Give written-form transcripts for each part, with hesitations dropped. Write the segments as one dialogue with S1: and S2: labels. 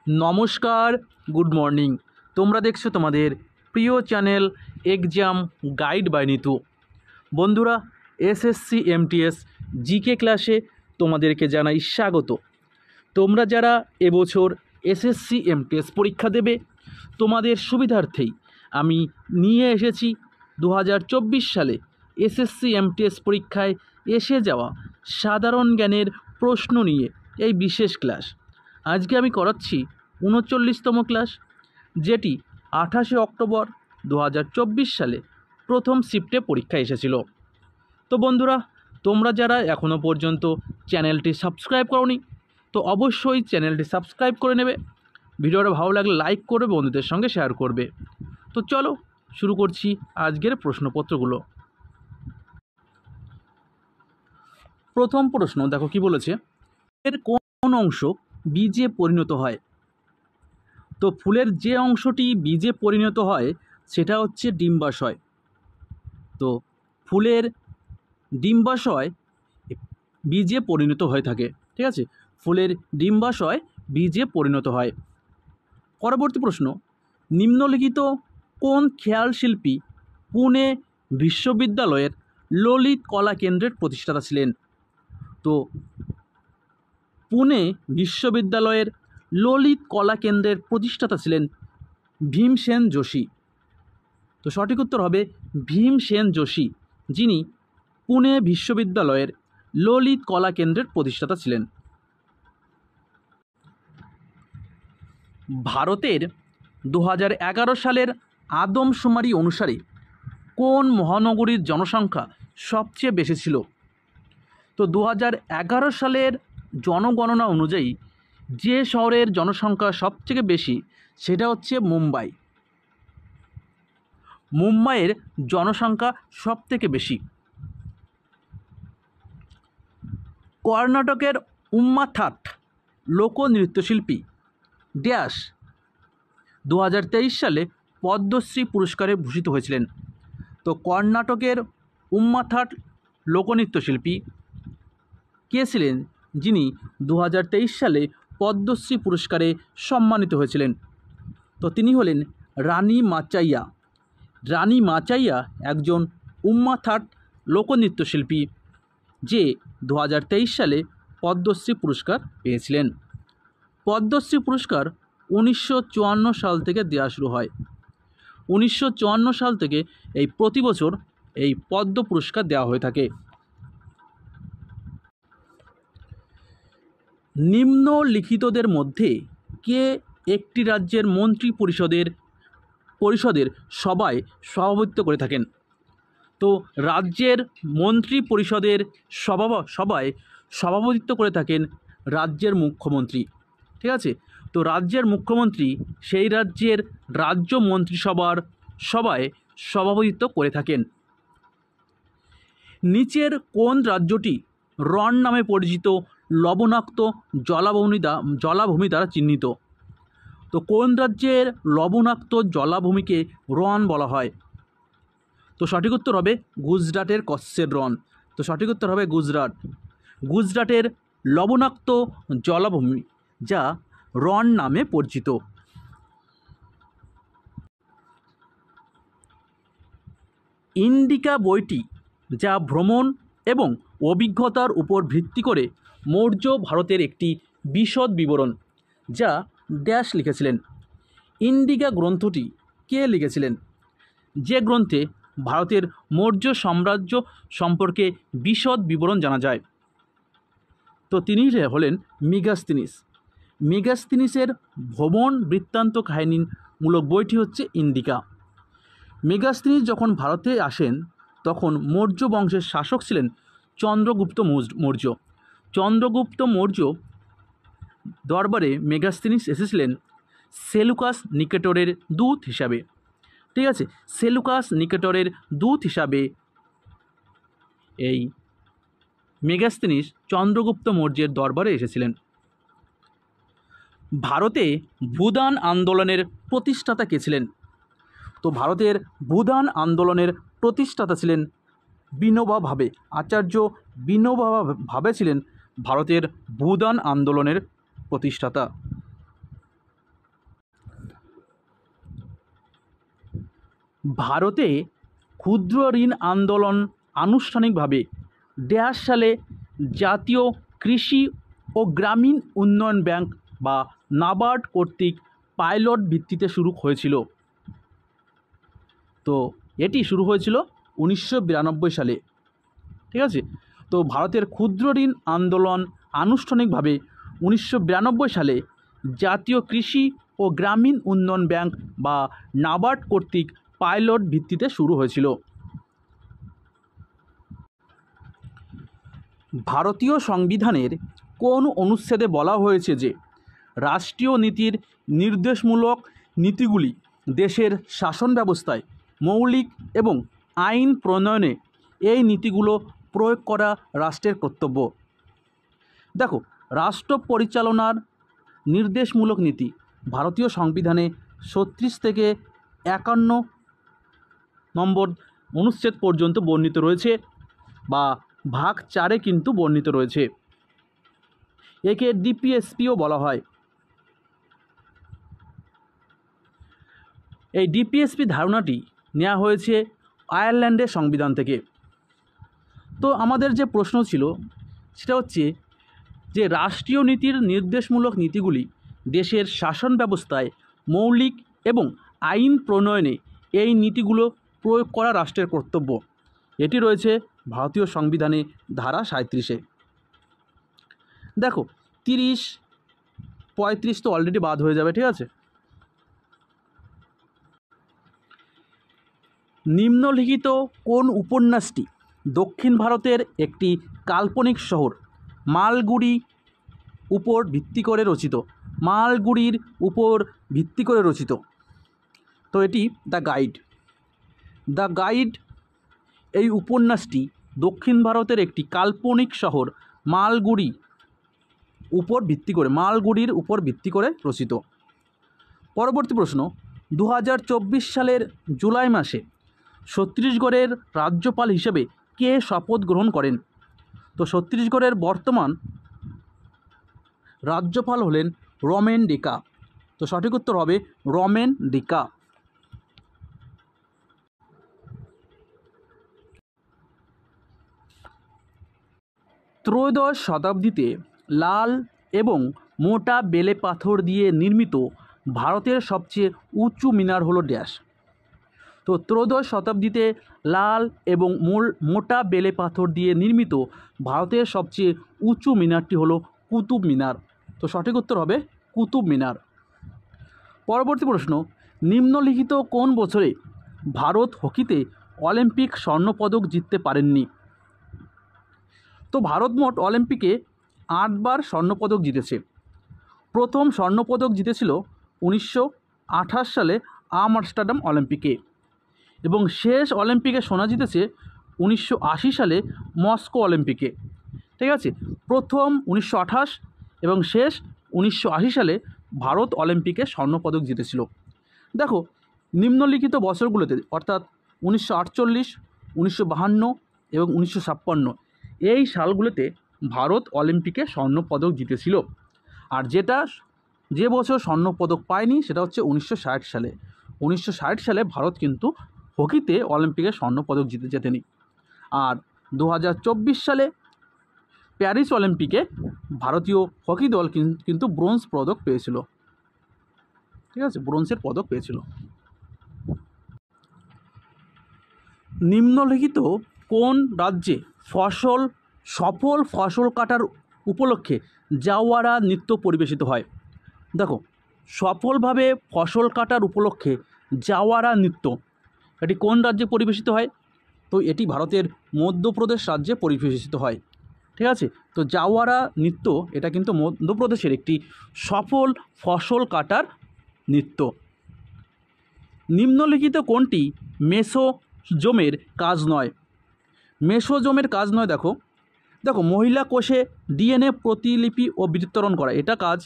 S1: নমস্কার, good morning. তোমরা দেখছো তোমাদের প্রিয় channel exam guide by Nitu. বন্ধুরা, এসএসসি এমটিএস জিকে ক্লাসে তোমাদেরকে জানাই স্বাগত। তোমরা যারা এবছর এসএসসি এমটিএস পরীক্ষা দেবে, তোমাদের সুবিধার্থেই আমি নিয়ে এসেছি 2024 সালে এসএসসি এমটিএস পরীক্ষায় এসে যাওয়া সাধারণ জ্ঞানের প্রশ্ন নিয়ে এই বিশেষ ক্লাস। আজকে আমি করাচ্ছি 39তম ক্লাস, যেটি 28শে অক্টোবর 2024 সালে প্রথম শিফটে পরীক্ষা এসেছিল। তো বন্ধুরা, তোমরা যারা এখনও পর্যন্ত চ্যানেলটি সাবস্ক্রাইব করোনি, তো অবশ্যই চ্যানেলটি সাবস্ক্রাইব করে নেবে। ভিডিওটা ভালো লাগলে লাইক করবে, বন্ধুদের সঙ্গে শেয়ার করবে। তো চলো শুরু করছি আজকের প্রশ্নপত্রগুলো। প্রথম প্রশ্ন দেখো কি বলেছে, এর কোন অংশ বীজে পরিণত হয়? তো ফুলের যে অংশটি বীজে পরিণত হয় সেটা হচ্ছে ডিম্বাশয়। তো ফুলের ডিম্বাশয় বীজে পরিণত হয়ে থাকে, ঠিক আছে? ফুলের ডিম্বাশয় বীজে পরিণত হয়। পরবর্তী প্রশ্ন, নিম্নলিখিত কোন খেয়াল শিল্পী পুনে বিশ্ববিদ্যালয়ের ললিত কলা কেন্দ্রের প্রতিষ্ঠাতা ছিলেন? তো পুনে বিশ্ববিদ্যালয়ের ললিত কলা কেন্দ্রের প্রতিষ্ঠাতা ছিলেন ভীমসেন যোশী। তো সঠিক উত্তর হবে ভীমসেন যোশী, যিনি পুনে বিশ্ববিদ্যালয়ের ললিত কলা কেন্দ্রের প্রতিষ্ঠাতা ছিলেন। ভারতের 2011 সালের আদমশুমারি অনুসারে কোন মহানগরীর জনসংখ্যা সবচেয়ে বেশি ছিল? তো 2011 সালের জনগণনা অনুযায়ী যে শহরের জনসংখ্যা সবথেকে বেশি সেটা হচ্ছে মুম্বাই। মুম্বাইয়ের জনসংখ্যা সবথেকে বেশি। কর্ণাটকের উম্মাথাট লোকনৃত্যশিল্পী ড্যাশ 2023 সালে পদ্মশ্রী পুরস্কারে ভূষিত হয়েছিলেন। তো কর্ণাটকের উম্মাথাট লোকনৃত্যশিল্পী কে ছিলেন, যিনি 2023 সালে পদ্মশ্রী পুরস্কারে সম্মানিত হয়েছিলেন? তো তিনি হলেন রানী মাচাইয়া। রানী মাচাইয়া একজন উম্মাথাট লোকনৃত্যশিল্পী, যে 2023 সালে পদ্মশ্রী পুরস্কার পেয়েছিলেন। পদ্মশ্রী পুরস্কার 1954 সাল থেকে দেওয়া শুরু হয়। 1954 সাল থেকে এই প্রতি বছর এই পদ্ম পুরস্কার দেওয়া হয়ে থাকে। নিম্নলিখিতদের মধ্যে কে একটি রাজ্যের মন্ত্রী পরিষদের সভায় সভাপতিত্ব করে থাকেন? তো রাজ্যের মন্ত্রী পরিষদের সভায় সভাপতিত্ব করে থাকেন রাজ্যের মুখ্যমন্ত্রী, ঠিক আছে? তো রাজ্যের মুখ্যমন্ত্রী সেই রাজ্যের রাজ্য মন্ত্রিসভার সভায় সভাপতিত্ব করে থাকেন। নিচের কোন রাজ্যটি রন নামে পরিচিত লবণাক্ত জলাভূমি দ্বারা চিহ্নিত? তো কোন রাজ্যের লবণাক্ত জলাভূমিকে রন বলা হয়? তো সঠিক উত্তর হবে গুজরাটের কচ্ছের রন। তো সঠিক উত্তর হবে গুজরাট। গুজরাটের লবণাক্ত জলাভূমি যা রন নামে পরিচিত। ইন্ডিকা বইটি যা ভ্রমণ এবং অভিজ্ঞতার উপর ভিত্তি করে মৌর্য ভারতের একটি বিশদ বিবরণ, যা ড্যাশ লিখেছিলেন। ইন্ডিকা গ্রন্থটি কে লিখেছিলেন, যে গ্রন্থে ভারতের মৌর্য সাম্রাজ্য সম্পর্কে বিশদ বিবরণ জানা যায়? তো তিনি হলেন মেগাস্তিনিস। মেগাস্তিনিসের ভ্রমণ বৃত্তান্ত কাহিনীমূলক বইটি হচ্ছে ইন্ডিকা। মেগাস্তিনিস যখন ভারতে আসেন তখন মৌর্য বংশের শাসক ছিলেন চন্দ্রগুপ্ত মৌর্য। চন্দ্রগুপ্ত মৌর্য দরবারে মেগাস্তিনিস এসেছিলেন সেলুকাস নিকেটরের দূত হিসাবে, ঠিক আছে? সেলুকাস নিকেটরের দূত হিসাবে এই মেগাস্তিনিস চন্দ্রগুপ্ত মৌর্যের দরবারে এসেছিলেন। ভারতে ভূদান আন্দোলনের প্রতিষ্ঠাতা কে ছিলেন? তো ভারতের ভূদান আন্দোলনের প্রতিষ্ঠাতা ছিলেন বিনোবা ভাবে। আচার্য বিনোবা ভাবে ছিলেন ভারতের ভূদান আন্দোলনের প্রতিষ্ঠাতা। ভারতে ক্ষুদ্র ঋণ আন্দোলন আনুষ্ঠানিকভাবে ড্যাশ সালে জাতীয় কৃষি ও গ্রামীণ উন্নয়ন ব্যাংক বা নাবার্ড কর্তৃক পাইলট ভিত্তিতে শুরু হয়েছিল। তো এটি শুরু হয়েছিল 1992 সালে। ঠিক আছে, তো ভারতের ক্ষুদ্র ঋণ আন্দোলন আনুষ্ঠানিকভাবে 1992 সালে জাতীয় কৃষি ও গ্রামীণ উন্নয়ন ব্যাংক বা নাবার্ড কর্তৃক পাইলট ভিত্তিতে শুরু হয়েছিল। ভারতীয় সংবিধানের কোন অনুচ্ছেদে বলা হয়েছে যে রাষ্ট্রীয় নীতির নির্দেশমূলক নীতিগুলি দেশের শাসন ব্যবস্থায় মৌলিক এবং আইন প্রণয়নে এই নীতিগুলো প্রয়োগ করা রাষ্ট্রের কর্তব্য? দেখো, রাষ্ট্র পরিচালনার নির্দেশমূলক নীতি ভারতীয় সংবিধানে 36 থেকে 51 নম্বর অনুচ্ছেদ পর্যন্ত বর্ণিত রয়েছে, বা ভাগ 4-এ কিন্তু বর্ণিত রয়েছে। একে ডিপিএসপিও বলা হয়। এই ডিপিএসপি ধারণাটি নেওয়া হয়েছে আয়ারল্যান্ডের সংবিধান থেকে। তো আমাদের যে প্রশ্ন ছিল সেটা হচ্ছে যে রাষ্ট্রীয় নীতির নির্দেশমূলক নীতিগুলি দেশের শাসন ব্যবস্থায় মৌলিক এবং আইন প্রণয়নে এই নীতিগুলো প্রয়োগ করা রাষ্ট্রের কর্তব্য। এটি রয়েছে ভারতীয় সংবিধানে ধারা 37-এ। দেখো, 30, 35 তো অলরেডি বাদ হয়ে যাবে। ঠিক আছে, নিম্নলিখিত কোন উপন্যাসটি দক্ষিণ ভারতের একটি কাল্পনিক শহর মালগুড়ি উপর ভিত্তি করে রচিত? মালগুড়ির উপর ভিত্তি করে রচিত। তো এটি দ্য গাইড। দ্য গাইড এই উপন্যাসটি দক্ষিণ ভারতের একটি কাল্পনিক শহর মালগুড়ির উপর ভিত্তি করে রচিত। পরবর্তী প্রশ্ন, 2024 সালের জুলাই মাসে ছত্তিশগড়ের রাজ্যপাল হিসেবে কে শপথ গ্রহণ করেন? তো ছত্তিশগড়ের বর্তমান রাজ্যপাল হলেন রমেন ডেকা। তো সঠিক উত্তর হবে রমেন ডেকা। ত্রয়োদশ শতাব্দীতে লাল এবং মোটা বেলে পাথর দিয়ে নির্মিত ভারতের সবচেয়ে উঁচু মিনার হলো ড্যাশ। তো ত্রয়োদশ শতাব্দীতে লাল এবং মোটা বেলে পাথর দিয়ে নির্মিত ভারতের সবচেয়ে উঁচু মিনারটি হলো কুতুব মিনার। তো সঠিক উত্তর হবে কুতুব মিনার। পরবর্তী প্রশ্ন, নিম্নলিখিত কোন বছরে ভারত হকিতে অলিম্পিক স্বর্ণপদক জিততে পারেননি? তো ভারত মোট অলিম্পিকে 8 বার স্বর্ণপদক জিতেছে। প্রথম স্বর্ণপদক জিতেছিল 1928 সালে আমস্টারডাম অলিম্পিকে, এবং শেষ অলিম্পিকে সোনা জিতেছে 1980 সালে মস্কো অলিম্পিকে। ঠিক আছে, প্রথম 1928 এবং শেষ 1980 সালে ভারত অলিম্পিকে স্বর্ণপদক জিতেছিল। দেখো, নিম্নলিখিত বছরগুলোতে অর্থাৎ 1948, 1952 এবং 1956 এই সালগুলোতে ভারত অলিম্পিকে স্বর্ণপদক জিতেছিল। আর যে বছর স্বর্ণপদক পায়নি সেটা হচ্ছে 1960 সালে। 1960 সালে ভারত কিন্তু হকিতে অলিম্পিকে স্বর্ণপদক জেতেনি। আর 2024 সালে প্যারিস অলিম্পিকে ভারতীয় হকি দল কিন্তু ব্রোঞ্জ পদক পেয়েছিল। ঠিক আছে, ব্রোঞ্জের পদক পেয়েছিল। নিম্নলিখিত কোন রাজ্যে সফল ফসল কাটার উপলক্ষে জাওয়ারা নৃত্য পরিবেশিত হয়? দেখো, সফলভাবে ফসল কাটার উপলক্ষে জাওয়ারা নৃত্য এটি কোন রাজ্যে পরিবেশিত হয়? তো এটি ভারতের মধ্যপ্রদেশ রাজ্যে পরিবেশিত হয়। ঠিক আছে, তো জাওয়ারা নৃত্য এটা কিন্তু মধ্যপ্রদেশের একটি সফল ফসল কাটার নৃত্য। নিম্নলিখিত কোনটি মেসোজোমের কাজ নয়? মেসোজোমের কাজ নয়, দেখো মহিলা কোষে ডিএনএ প্রতিলিপি ও বিতরণ করা এটা কাজ।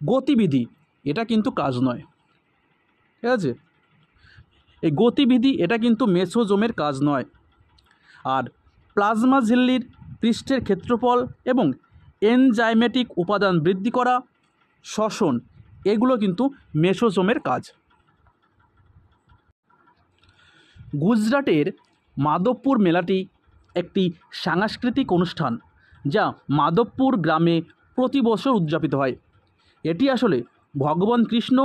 S1: গতিবিধি এটা কিন্তু কাজ নয়। ঠিক আছে, এই গতিবিধি এটা কিন্তু মেসোজোমের কাজ নয়। আর প্লাজমা ঝিল্লির পৃষ্ঠের ক্ষেত্রফল এবং এনজাইমেটিক উপাদান বৃদ্ধি করা, শ্বসন, এগুলো কিন্তু মেসোজোমের কাজ। গুজরাটের মাধবপুর মেলাটি একটি সাংস্কৃতিক অনুষ্ঠান যা মাধবপুর গ্রামে প্রতি বছর উদযাপিত হয়। এটি আসলে ভগবান কৃষ্ণ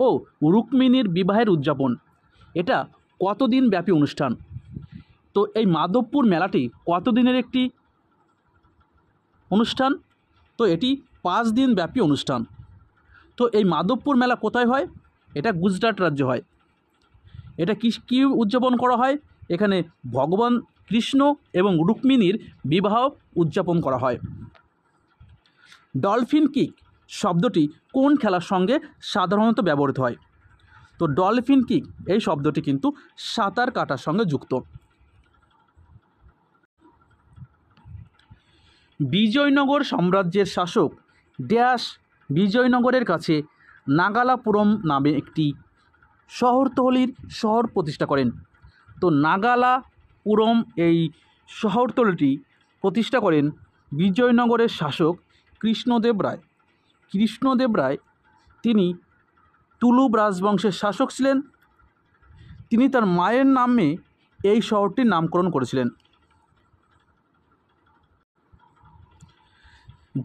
S1: ও রুক্মিণীর বিবাহের উদযাপন। এটা কতদিন ব্যাপী অনুষ্ঠান? তো এই মাধবপুর মেলাটি কতদিনের একটি অনুষ্ঠান? তো এটি 5 দিন ব্যাপী অনুষ্ঠান। তো এই মাধবপুর মেলা কোথায় হয়? এটা গুজরাট রাজ্যে হয়। এটা কী উদযাপন করা হয়? এখানে ভগবান কৃষ্ণ এবং রুক্মিণীর বিবাহ উদযাপন করা হয়। ডলফিন কিক শব্দটি কোন খেলার সঙ্গে সাধারণত ব্যবহৃত হয়? তো ডলফিন কিক এই শব্দটি কিন্তু সাঁতার কাটার সঙ্গে যুক্ত। বিজয়নগর সাম্রাজ্যের শাসক ড্যাশ বিজয়নগরের কাছে নাগালাপুরম নামে একটি শহরতলির শহর প্রতিষ্ঠা করেন। তো নাগালাপুরম এই শহরতলিটি প্রতিষ্ঠা করেন বিজয়নগরের শাসক কৃষ্ণদেব রায়। কৃষ্ণদেব রায় তিনি তুলুব রাজবংশের শাসক ছিলেন। তিনি তার মায়ের নামে এই শহরটির নামকরণ করেছিলেন।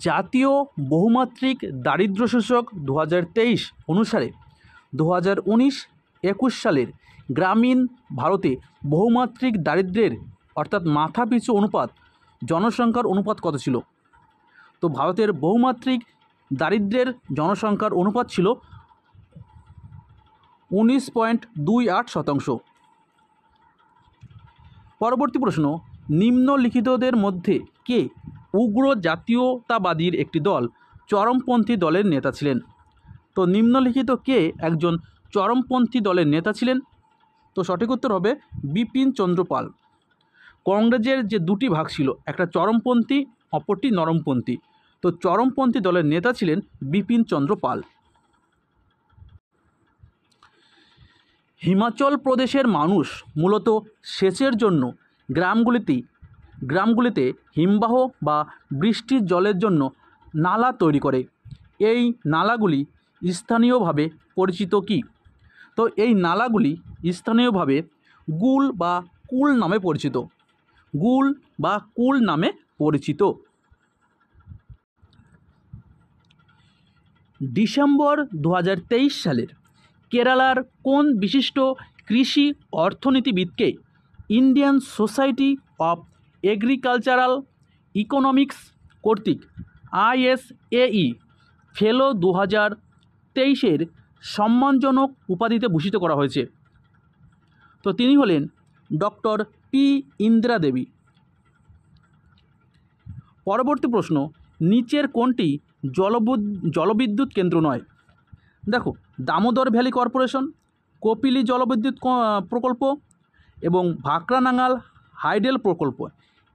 S1: জাতীয় বহুমাত্রিক দারিদ্র সূচক 2023 অনুসারে 2019-21 সালের গ্রামীণ ভারতে বহুমাত্রিক দারিদ্র্যের অর্থাৎ মাথাপিছু অনুপাত জনসংখ্যার অনুপাত কত ছিল? তো ভারতের বহুমাত্রিক দারিদ্র্যের জনসংখ্যার অনুপাত ছিল 19.28%। পরবর্তী প্রশ্ন, নিম্নলিখিতদের মধ্যে কে উগ্র জাতীয়তাবাদীর একটি দল চরমপন্থী দলের নেতা ছিলেন? তো নিম্নলিখিত কে একজন চরমপন্থী দলের নেতা ছিলেন? তো সঠিক উত্তর হবে বিপিন চন্দ্র পাল। কংগ্রেসের যে দুটি ভাগ ছিল, একটা চরমপন্থী, অপরটি নরমপন্থী। তো চরমপন্থী দলের নেতা ছিলেন বিপিন চন্দ্র পাল। হিমাচল প্রদেশের মানুষ মূলত সেচের জন্য গ্রামগুলিতে হিমবাহ বা বৃষ্টির জলের জন্য নালা তৈরি করে। এই নালাগুলি স্থানীয়ভাবে পরিচিত কি? তো এই নালাগুলি স্থানীয়ভাবে গুল বা কুল নামে পরিচিত। গুল বা কুল নামে পরিচিত। ডিসেম্বর 2023 সালের কেরালার কোন বিশিষ্ট কৃষি অর্থনীতিবিদকে Indian society of agricultural economics কর্তৃক ISAE ফেলো 2023-এর সম্মানজনক উপাধিতে ভূষিত করা হয়েছে? তো তিনি হলেন ডক্টর পি ইন্দিরা দেবী। পরবর্তী প্রশ্ন, নিচের কোনটি জলবিদ্যুৎ কেন্দ্র নয়? দেখো, দামোদর ভ্যালি কর্পোরেশন, কপিলি জলবিদ্যুৎ প্রকল্প এবং ভাকরানাঙ্গাল হাইডেল প্রকল্প,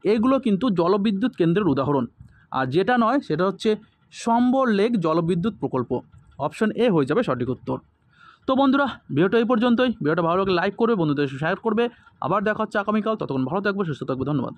S1: এগুলো কিন্তু জলবিদ্যুৎ কেন্দ্রের উদাহরণ। আর যেটা নয় সেটা হচ্ছে সম্বর লেক জলবিদ্যুৎ প্রকল্প। অপশন এ হয়ে যাবে সঠিক উত্তর। তো বন্ধুরা, ভিডিওটা এই পর্যন্তই। ভিডিওটা ভালো লাগলে লাইক করবে, বন্ধুদের শেয়ার করবে। আবার দেখা হচ্ছে আগামীকাল। ততক্ষণ ভালো থাকবে, সুস্থ থাকবে। ধন্যবাদ।